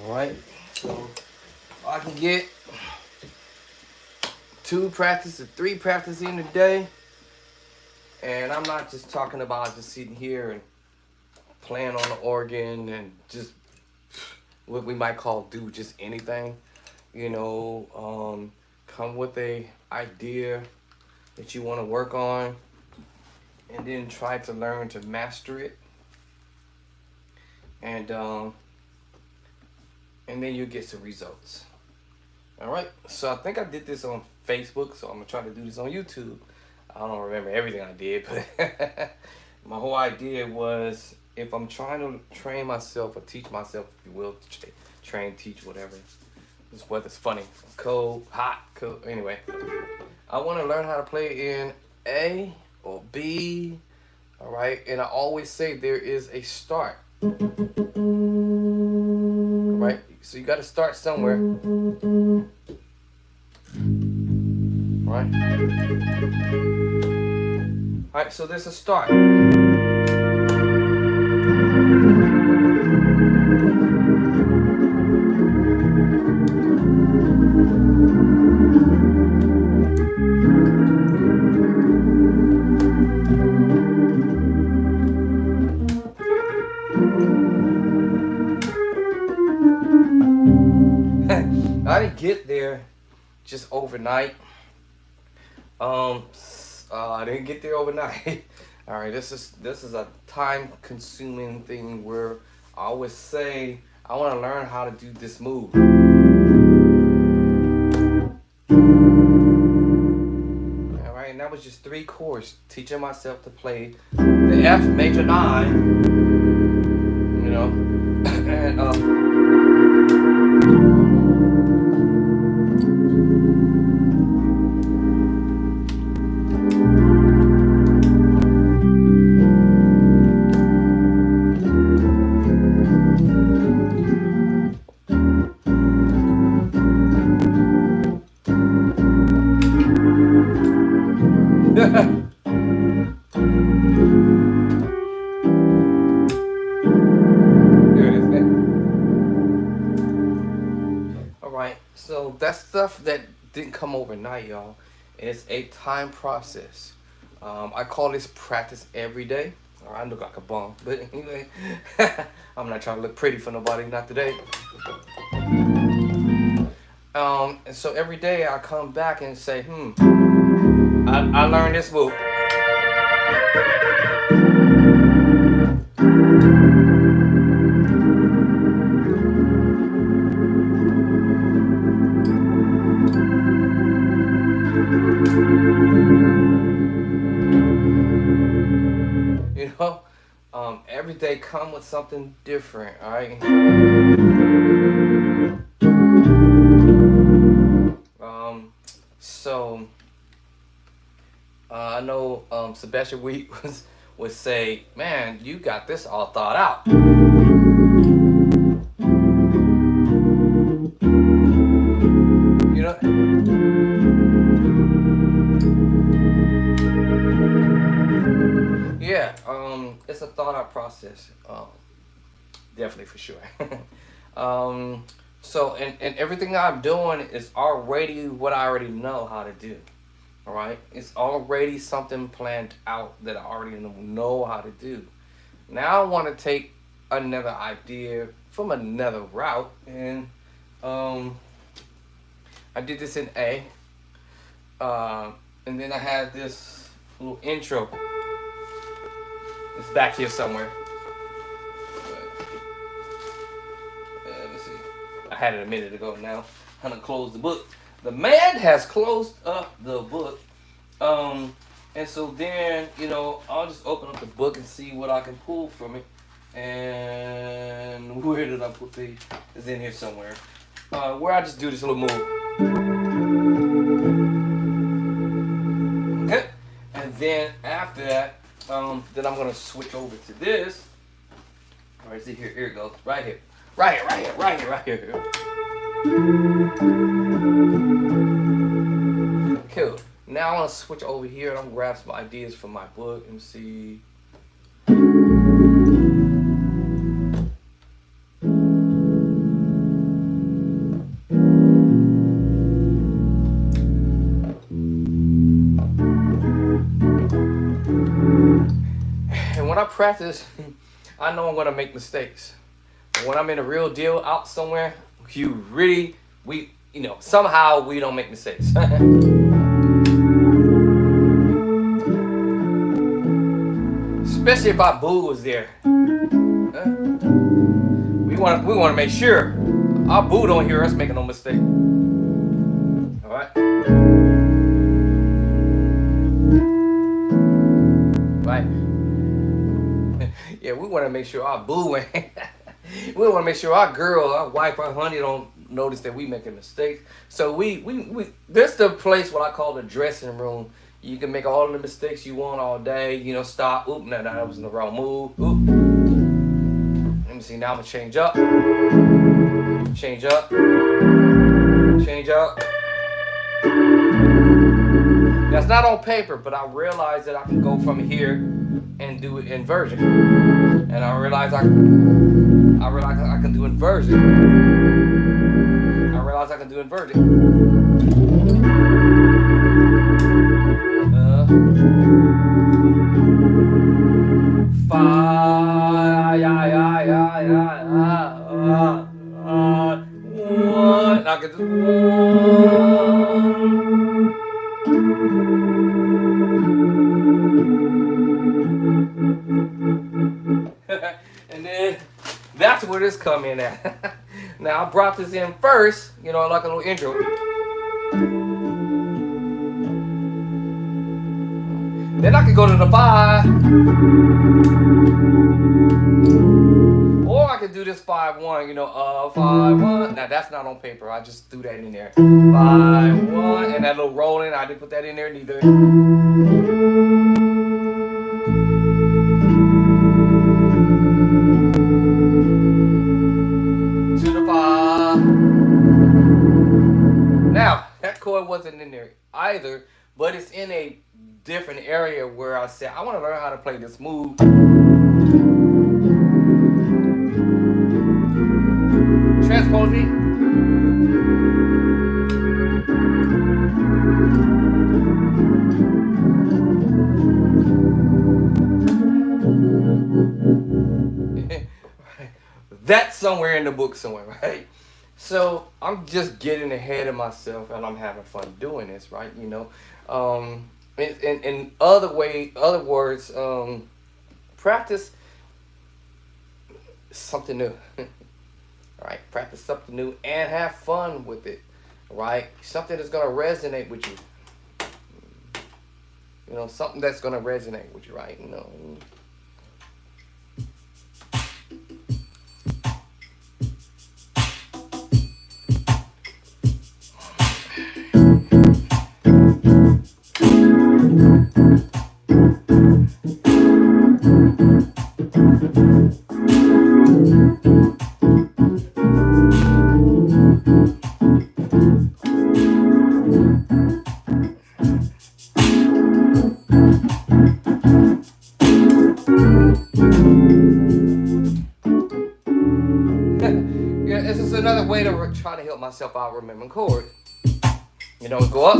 Alright, so I can get 2 practice or 3 practice in a day. And I'm not just talking about just sitting here and playing on the organ and just what we might call do just anything. Come with a idea that you want to work on and then try to learn to master it. And then you get some results. All right. So I think I did this on Facebook, so I'm gonna try to do this on YouTube. I don't remember everything I did, but my whole idea was if I'm trying to train myself or teach myself, if you will, train, teach, whatever. This weather's funny. Cold, hot, cold. Anyway, I want to learn how to play in A or B. All right. And I always say there is a start. Right? So you got to start somewhere. Right? Alright, so there's a start. I didn't get there just overnight. I didn't get there overnight. All right, this is a time-consuming thing where I always say I want to learn how to do this move. All right, and that was just 3 chords, teaching myself to play the F major 9. And so that's stuff that didn't come overnight, y'all. It's a time process. I call this practice every day. I look like a bum, but anyway, I'm not trying to look pretty for nobody, not today. And so every day I come back and say, I learned this move. Every day come with something different, all right? So I know Sebastian Wheat would say, man, you got this all thought out. Yeah, it's a thought out process. Definitely for sure. So and everything I'm doing is already what I already know how to do. All right, it's already something planned out that I already know how to do. Now I want to take another idea from another route, and I did this in A, and then I had this little intro. It's back here somewhere. Let's see. I had it a minute ago now. I'm gonna close the book. The man has closed up the book. And so then, I'll just open up the book and see what I can pull from it. And where did I put the? It's in here somewhere. Where I just do this little move. Okay. And then after that, then I'm gonna switch over to this. All right, see here. Here it goes. Right here. Right here. Right here. Right here. Right here. Cool. Now I want to switch over here and I'm gonna grab some ideas from my book and see. practice, I know I'm gonna make mistakes. But when I'm in a real deal out somewhere, somehow we don't make mistakes. Especially if our boo was there. We want to make sure our boo don't hear us making no mistake. All right. Right. Yeah, we want to make sure our boo ain't. We want to make sure our girl, our wife, our honey don't notice that we making mistakes. So we this the place what I call the dressing room. You can make all the mistakes you want all day. Stop. Oop, no, that was in the wrong move. Oop. Let me see. Now I'm gonna change up. Change up. Change up. That's not on paper, but I realized that I can go from here and do it inversion. And I realized I can do inversion. I realized I can do inversion. One. I can do and then that's where this come in at. Now I brought this in first, like a little intro. Then I could go to the 5. Or I could do this 5-1, 5-1. Now that's not on paper. I just threw that in there. 5-1. And that little rolling, I didn't put that in there neither. To the 5. Now, that chord wasn't in there either, but it's in a different area where I said, I want to learn how to play this move. Transposing. That's somewhere in the book somewhere, right? So I'm just getting ahead of myself and I'm having fun doing this, right? In other words, practice something new. Right? Practice something new and have fun with it. Right? Something that's gonna resonate with you. Something that's gonna resonate with you, right? Yeah, this is another way to try to help myself out remembering chords. Go up.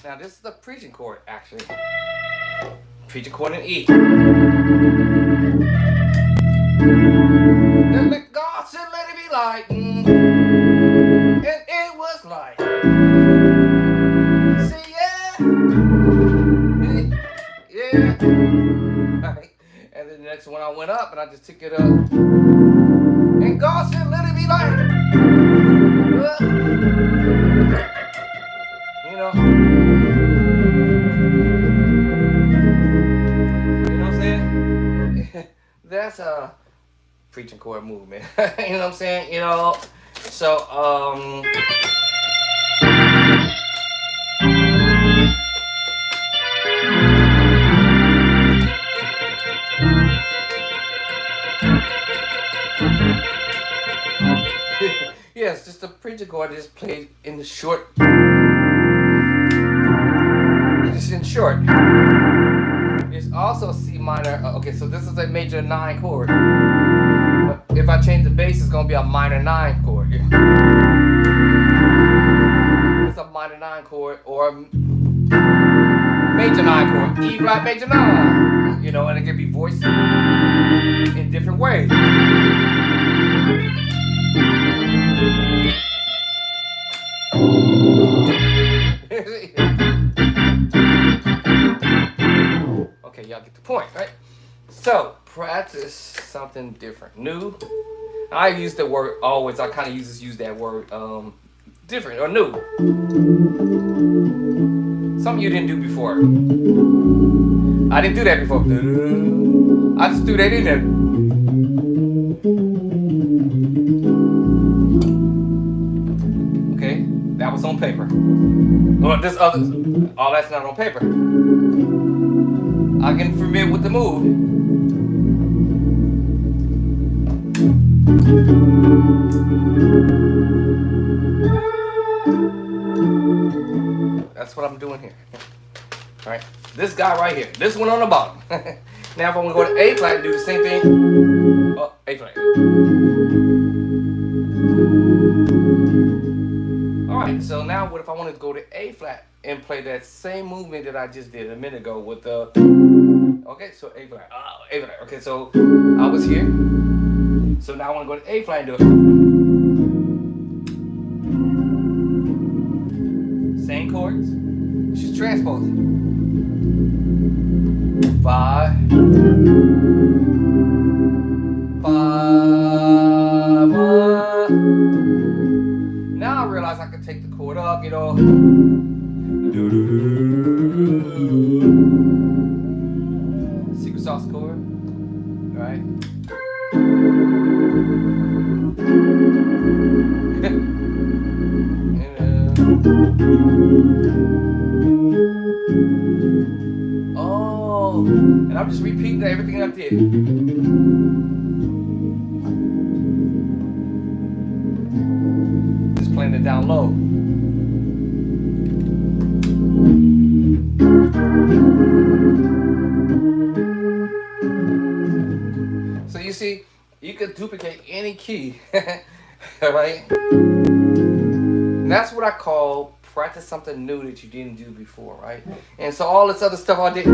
Now this is the preaching chord, actually. Preaching chord in E. And let God said, let it be light. And it was light. See, yeah. Yeah. Right. And then the next one I went up and I just took it up. And God said, let it be light. You know what I'm saying? That's a preaching chord movement. You know what I'm saying? So yes, just a preaching chord just played in the short. Just in short. It's also C minor. Okay, so this is a major 9 chord. But if I change the bass, it's gonna be a minor 9 chord. It's a minor 9 chord or a major 9 chord. E flat major 9. You know, and it can be voiced in different ways. Okay, y'all get the point, right? So, practice something different. New. I use the word always. I kind of use that word different or new. Something you didn't do before. I didn't do that before. I just threw that in there. Okay, that was on paper. Well, this other, all that's not on paper. I can familiar with the move. That's what I'm doing here. All right, this guy right here, this one on the bottom. Now if I'm gonna go to A flat and do the same thing, oh, A flat. All right, so now what if I wanted to go to A flat and play that same movement that I just did a minute ago with the, okay, so A flat, A flat. Okay, so I was here. So now I want to go to A flat and do it. Same chords, just transpose it. 5, 5, 1. Now I realize I can take the chord up, you know. Secret sauce chord, right? Oh, and I'm just repeating everything I did. Just playing it down low. So you see, you can duplicate any key, right? And that's what I call practice something new that you didn't do before, right? And so all this other stuff I did.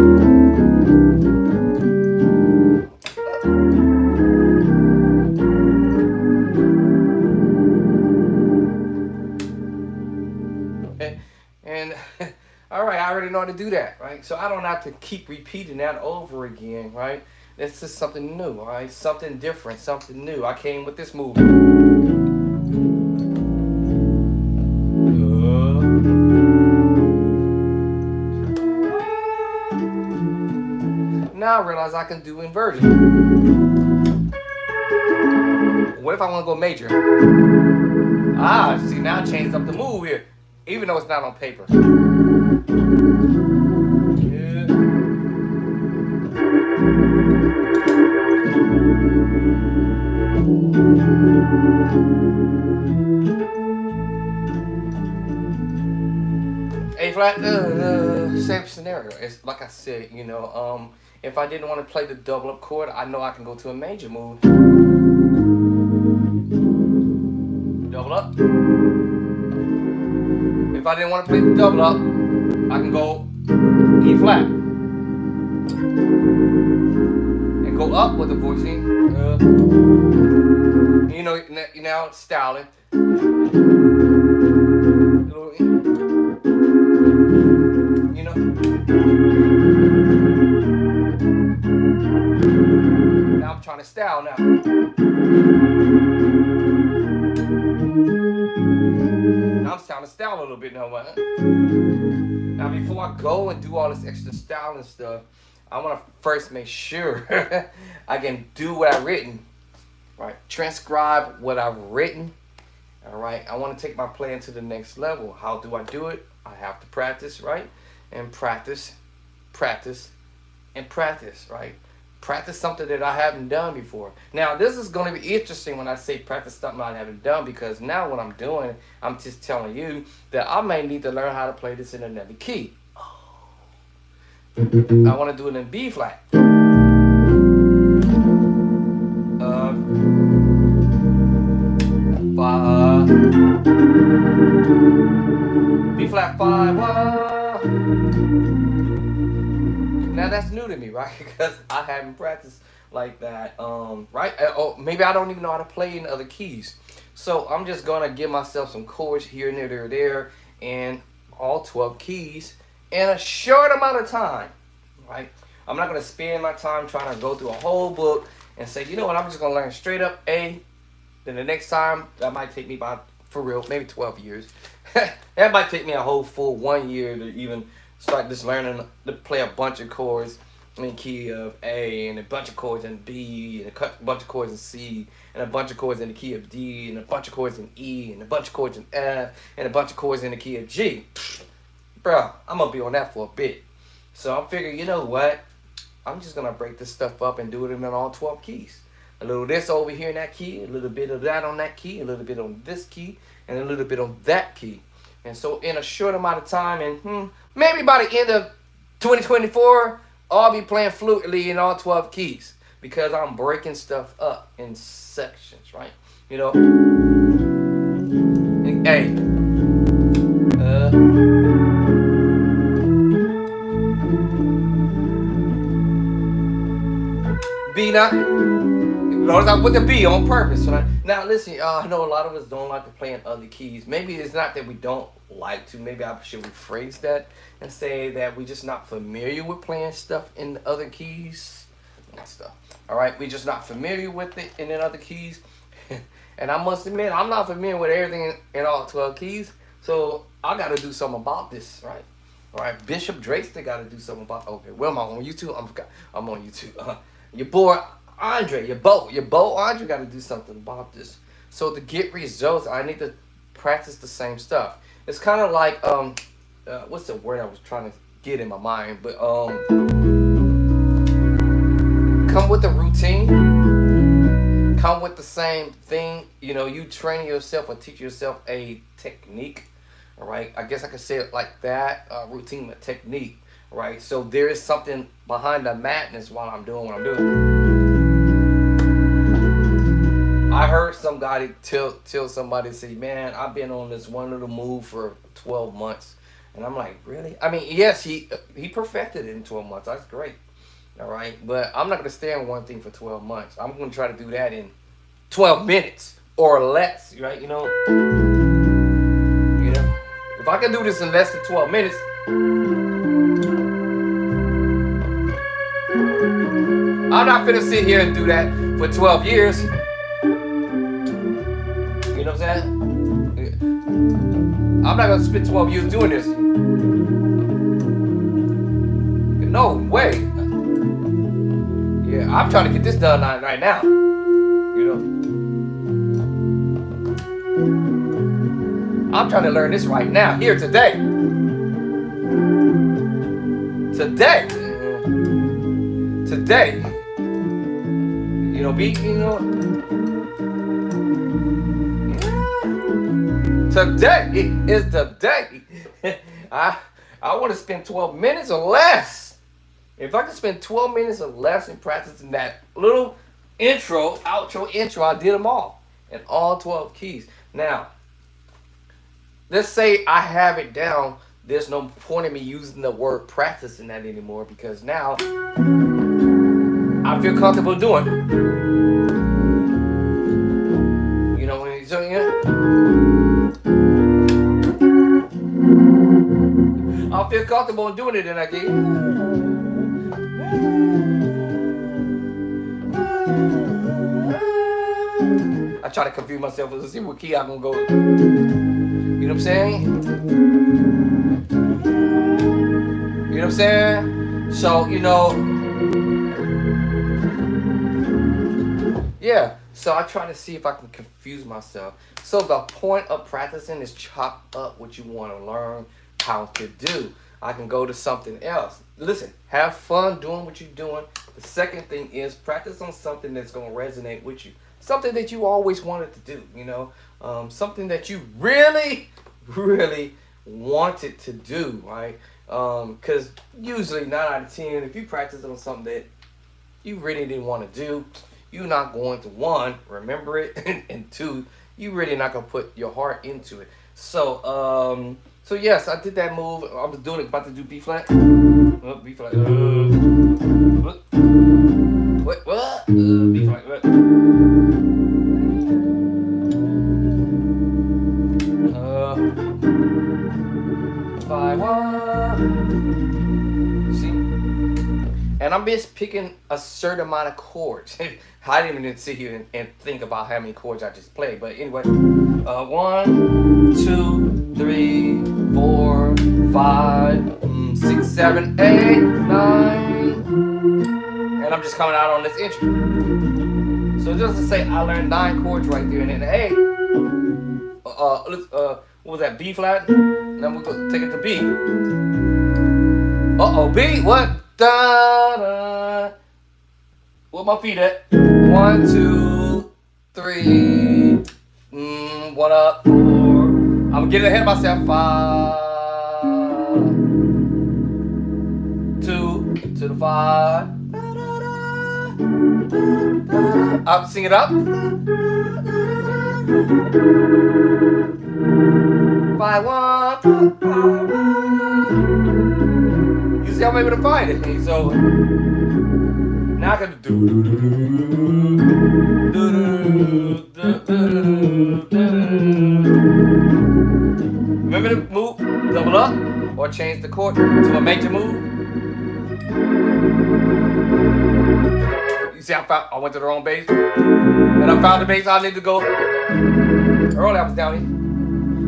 Okay. And all right, I already know how to do that, right? So I don't have to keep repeating that over again, right? This is something new, all right? Something different, something new. I came with this move. Now I realize I can do inversion. What if I want to go major? See, now I changed up the move here, even though it's not on paper. A flat, same scenario. It's like I said, you know, if I didn't want to play the double up chord, I know I can go to a major move. Double up. If I didn't want to play the double up, I can go E flat. And go up with the voicing. You know, now styling. You know. Now I'm trying to style now. Now I'm trying to style a little bit now. Now before I go and do all this extra styling stuff, I want to first make sure I can do what I've written. Right, transcribe what I've written. All right, I want to take my playing to the next level. How do I do it? I have to practice, right? And practice, practice, and practice, right? Practice something that I haven't done before. Now, this is going to be interesting when I say practice something I haven't done, because now what I'm doing, I'm just telling you that I may need to learn how to play this in another key. I want to do it in B flat. B flat 5. Now that's new to me, right? Because I haven't practiced like that, right? Oh, maybe I don't even know how to play in other keys. So I'm just gonna give myself some chords here and there, and all 12 keys in a short amount of time, right? I'm not gonna spend my time trying to go through a whole book and say, you know what, I'm just gonna learn straight up A. Then the next time, that might take me about, for real, maybe 12 years. That might take me a whole full 1 year to even start just learning to play a bunch of chords in the key of A, and a bunch of chords in B, and a bunch of chords in C, and a bunch of chords in the key of D, and a bunch of chords in E, and a bunch of chords in F, and a bunch of chords in the key of G. Bro, I'm gonna be on that for a bit. So I'm figuring, you know what? I'm just gonna break this stuff up and do it in all 12 keys. A little of this over here in that key, a little bit of that on that key, a little bit on this key, and a little bit on that key. And so in a short amount of time, and maybe by the end of 2024, I'll be playing fluently in all 12 keys, because I'm breaking stuff up in sections, right? You know, and A, B not. Notice I put the B on purpose, right? Now listen, I know a lot of us don't like to play in other keys. Maybe it's not that we don't like to. Maybe I should rephrase that and say that we're just not familiar with playing stuff in the other keys and stuff. All right, we're just not familiar with it in the other keys. And I must admit, I'm not familiar with everything in all 12 keys. So I got to do something about this, right? All right, Bishop Drake, they got to do something about. Okay, well, am I on YouTube? I'm on YouTube. Your boy Andre, your bow Andre got to do something about this. So to get results, I need to practice the same stuff. It's kind of like what's the word I was trying to get in my mind? But come with a routine, come with the same thing. You know, you train yourself or teach yourself a technique. All right, I guess I could say it like that: routine, a technique. Right, so there is something behind the madness while I'm doing what I'm doing. I heard somebody tell somebody, say, man, I've been on this one little move for 12 months. And I'm like, really? I mean, yes, he perfected it in 12 months. That's great. All right. But I'm not going to stay on one thing for 12 months. I'm going to try to do that in 12 minutes or less. Right? You know, if I can do this in less than 12 minutes, I'm not going to sit here and do that for 12 years. You know what I'm saying? I'm not going to spend 12 years doing this. No way. Yeah, I'm trying to get this done right now. You know? I'm trying to learn this right now, here, today. Today. You know, today is the day. I want to spend 12 minutes or less. If I can spend 12 minutes or less in practicing that little outro, I did them all in all 12 keys. Now, let's say I have it down. There's no point in me using the word practicing that anymore, because now I feel comfortable doing it. You know, so I feel comfortable doing it, and I get. I try to confuse myself to see what key I'm gonna go. You know what I'm saying? You know what I'm saying? So, yeah. So I try to see if I can confuse myself. So the point of practicing is chop up what you want to learn how to do. I can go to something else. Listen, have fun doing what you're doing. The second thing is practice on something that's going to resonate with you. Something that you always wanted to do, something that you really, really wanted to do, right? Because usually 9 out of 10, if you practice on something that you really didn't want to do, you're not going to, one, remember it, and two, you really not gonna put your heart into it. So yes, I did that move. I was doing it, about to do B flat. B flat. What? B flat. What? Five one. See, and I'm just picking a certain amount of chords. I didn't even sit here and think about how many chords I just played. But anyway, 1, 2, 3, 4, 5, 6, 7, 8, 9, and I'm just coming out on this intro. So just to say, I learned 9 chords right there, and then A. What was that? B flat. Then we go take it to B. B. What? Da da. Where my feet at? 1, 2, 3. 1 up, 4. I'm getting ahead of myself. 5. 2 to the 5. Up, sing it up. 5 1. You see, I'm able to find it. So now I can do. Remember to move, double up, or change the chord to a major move. You see, I went to the wrong bass, and I found the bass I need to go. Earlier I was down here.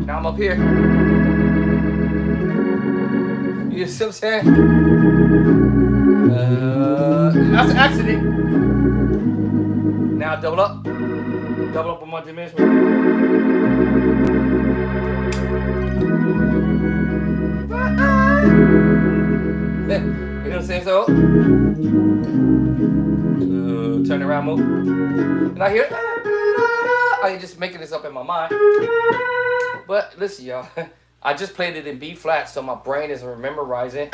Now I'm up here. You see what I'm saying? That's an accident. Now double up. Double up on my dimension. You know what I'm saying? So, turn around, move. And I hear, I ain't just making this up in my mind. But listen, y'all, I just played it in B flat, so my brain is memorizing.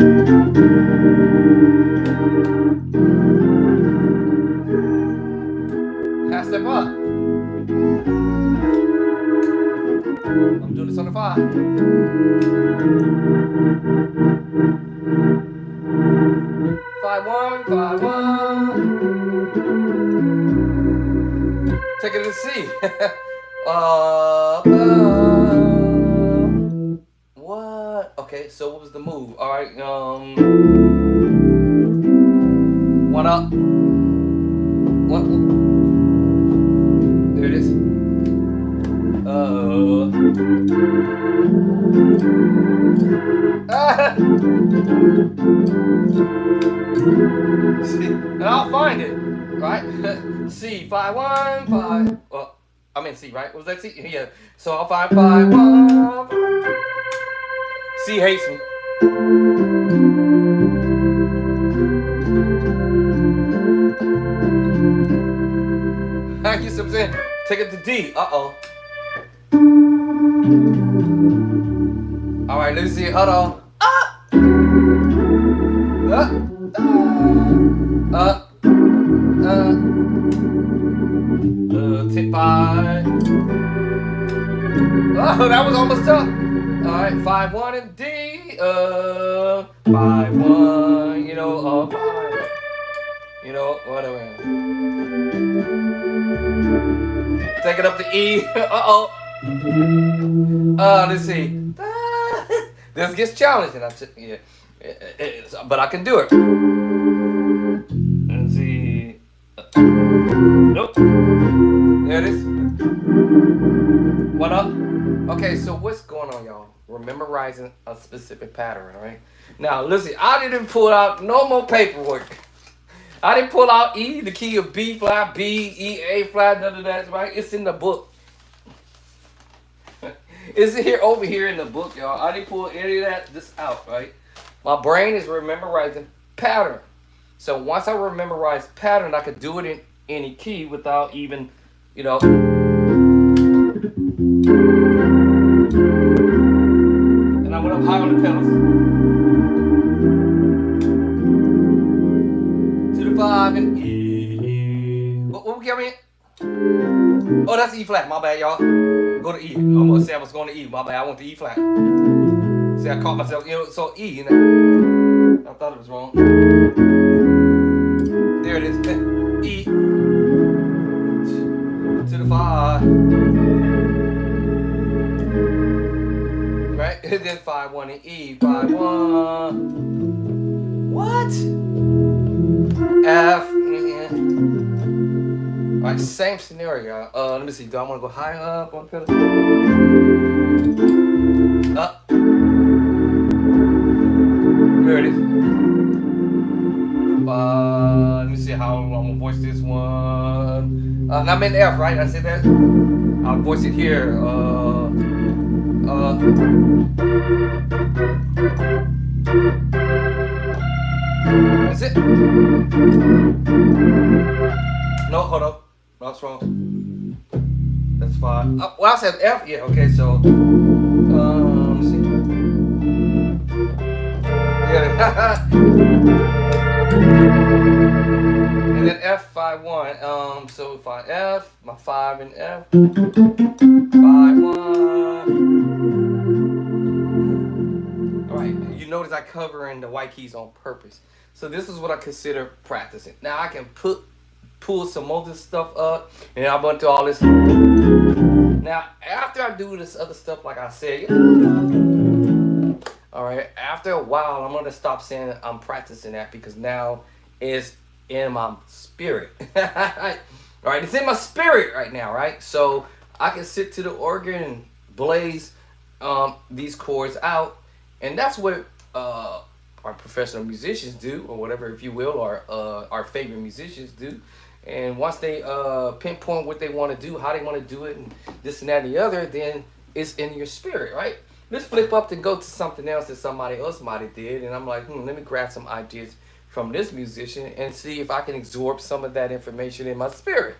Half step up. I'm doing this on the 5. 5 1, 5 1. Take it to C. What? Okay, so what was the move? All right, 1 up. What? There it is. See, and I'll find it, right? C 5 1 5. Well, I'm in C, right? Was that C? Yeah. So I'll 5 5 1. C hates me. You see what I'm saying? Take it to D. All right, let's see it. Hold on. Tip 5. Oh, that was almost tough. All right, 5 1 and D. 5 1. You know, 5. You know, whatever. Take it up to E. Let's see. This gets challenging. Yeah. But I can do it. Let's see. Nope. There it is. What up? Okay, so what's going on, y'all? We're memorizing a specific pattern, right? Now, listen, I didn't pull out no more paperwork. I didn't pull out E, the key of B flat, B, E, A flat, none of that, right? It's in the book. It's here, over here in the book, y'all. I didn't pull any of this out, right? My brain is memorizing pattern. So once I memorize pattern, I could do it in any key without even, you know. And I went up high on the pedals. To the 5 and E. What we got in? Oh, that's E flat. My bad, y'all. Go to E. I'm gonna say I was going to E. My bad. I went to E flat. See, I caught myself. So E. You know, I thought it was wrong. There it is. E. To the 5. Right? And then 5 1 and E. 5 1. What? F. Yeah. Alright, same scenario. Let me see. Do I want to go higher up on the pedal? Up. There it is. Let me see how I'm gonna voice this one. I'm in F, right? I said that. I'll voice it here. That's it. No, hold up. No, that's wrong. That's fine. Well, I said F. Yeah. Okay. So, let me see. Yeah. And then F 5 1. So if I F, my 5 and F. 5 1. All right. You notice I cover in the white keys on purpose. So this is what I consider practicing. Now I can pull some other stuff up, and I went through all this. Now after I do this other stuff, like I said, all right. After a while, I'm gonna stop saying I'm practicing that because now it's in my spirit. All right, it's in my spirit right now, right? So I can sit to the organ and blaze these chords out, and that's what our professional musicians do, or whatever, if you will, or our favorite musicians do. And once they pinpoint what they want to do, how they want to do it, and this and that and the other, then it's in your spirit, right? Let's flip up to go to something else that somebody else might have did, and I'm like, let me grab some ideas from this musician and see if I can absorb some of that information in my spirit.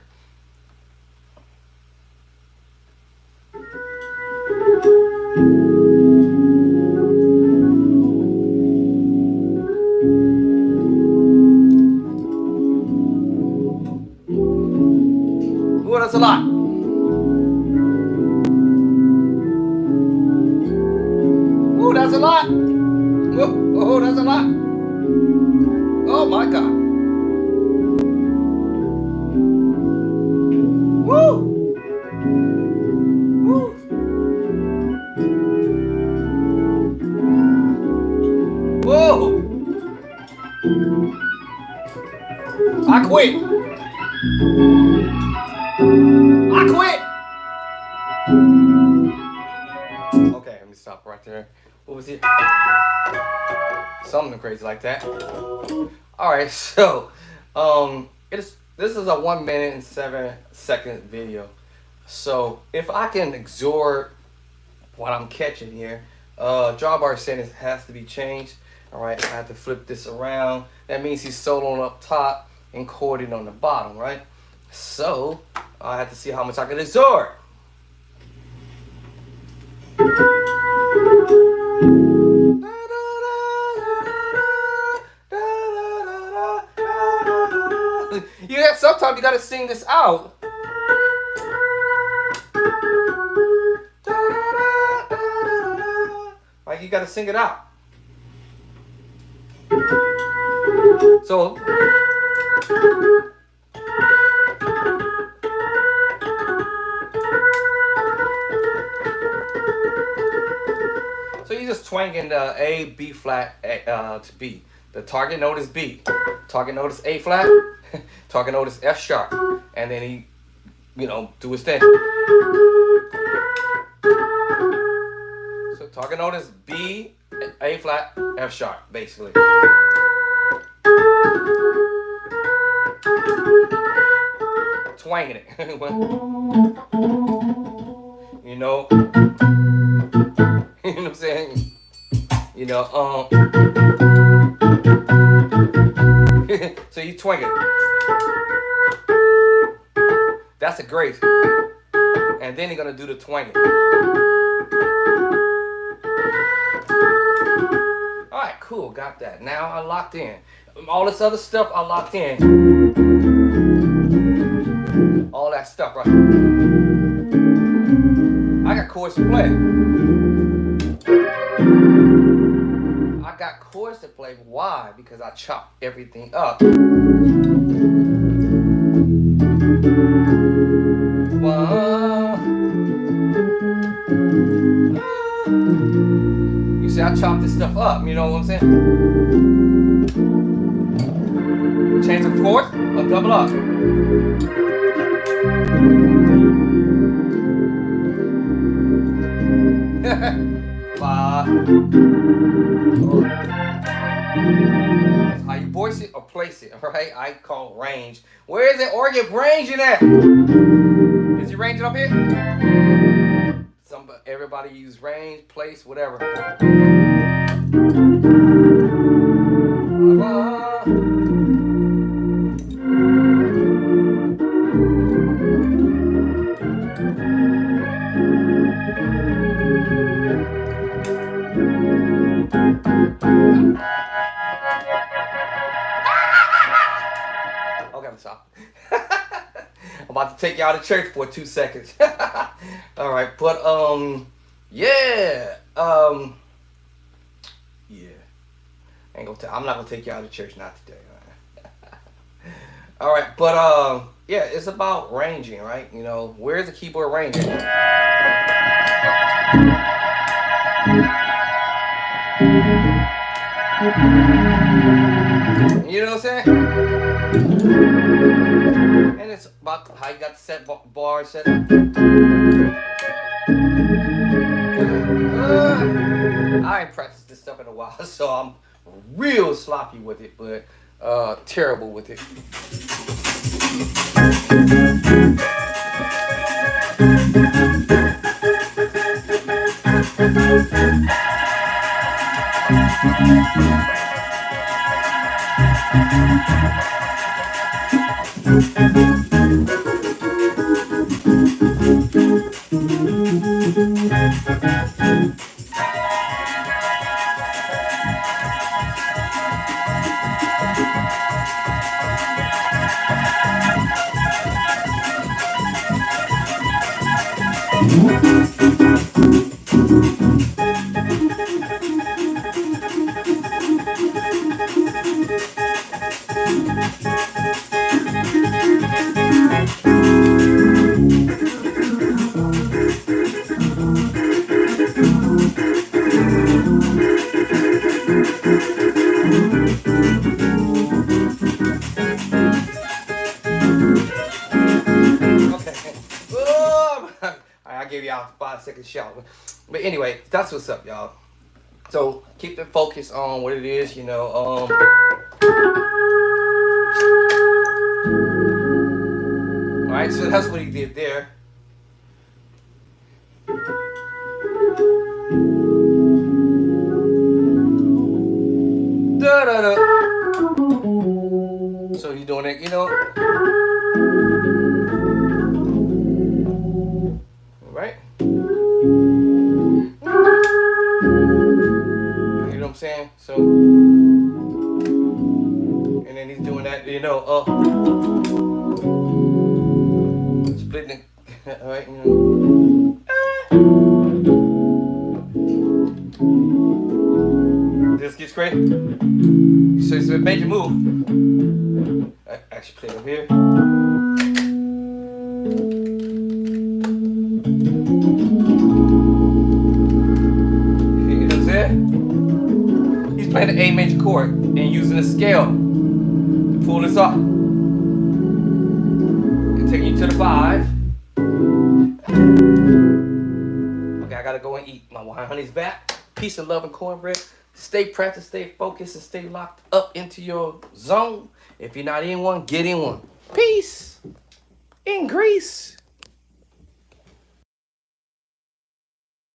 Ooh, that's a lot. Ooh, that's a lot. Oh, that's a lot. Oh my God. Woo! Woo! Whoa! I quit. I quit. Okay, let me stop right there. What was it? Something crazy like that. All right, so this is a 1 minute and 7 second video. So if I can absorb what I'm catching here, drawbar settings has to be changed. All right, I have to flip this around. That means he's soloing up top and chording on the bottom, right? So I have to see how much I can absorb. Yeah, sometimes you gotta sing this out. Like you gotta sing it out. So you're just twanging the A, B flat to B. The target note is B. Target note is A flat. Target note is F sharp. And then he, do his thing. So target note is B, A flat, F sharp, basically. Twanging it. You know what I'm saying? So you twang it. That's a grace. And then you're gonna do the twanging. got that. Now I locked in. All this other stuff I locked in. All that stuff, right? I got chords to play. I got chords to play. Why? Because I chopped everything up. You see, I chopped this stuff up. You know what I'm saying? Change of chords or double up. That's how you voice it or place it, right? I call range. Where is that organ ranging at? Is he ranging up here? Everybody use range, place, whatever. Okay, I'm sorry. I'm about to take y'all to church for 2 seconds. All right, but yeah. I'm not gonna take y'all to church, not today. All right, but yeah, it's about ranging, right? You know, where's the keyboard ranging? You know what I'm saying? And it's about how you got the set bar set. I ain't practiced this stuff in a while, so I'm real sloppy with it, but terrible with it. I gave y'all a 5-second shout. But anyway, that's what's up, y'all. So keep the focus on what it is, you know. Alright, so that's what he did there. Da-da-da. So he's doing it, you know. Right? You know what I'm saying? So, and then he's doing that, you know, splitting it, alright, you know. This gets crazy. So it's a major move. I actually play it up here. He's playing the A major chord and using a scale to pull this up and taking you to the 5. Okay, I gotta go and eat. My wine honey's back. Peace and love and cornbread. Stay practiced, stay focused, and stay locked up into your zone. If you're not in one, get in one. Peace in Greece.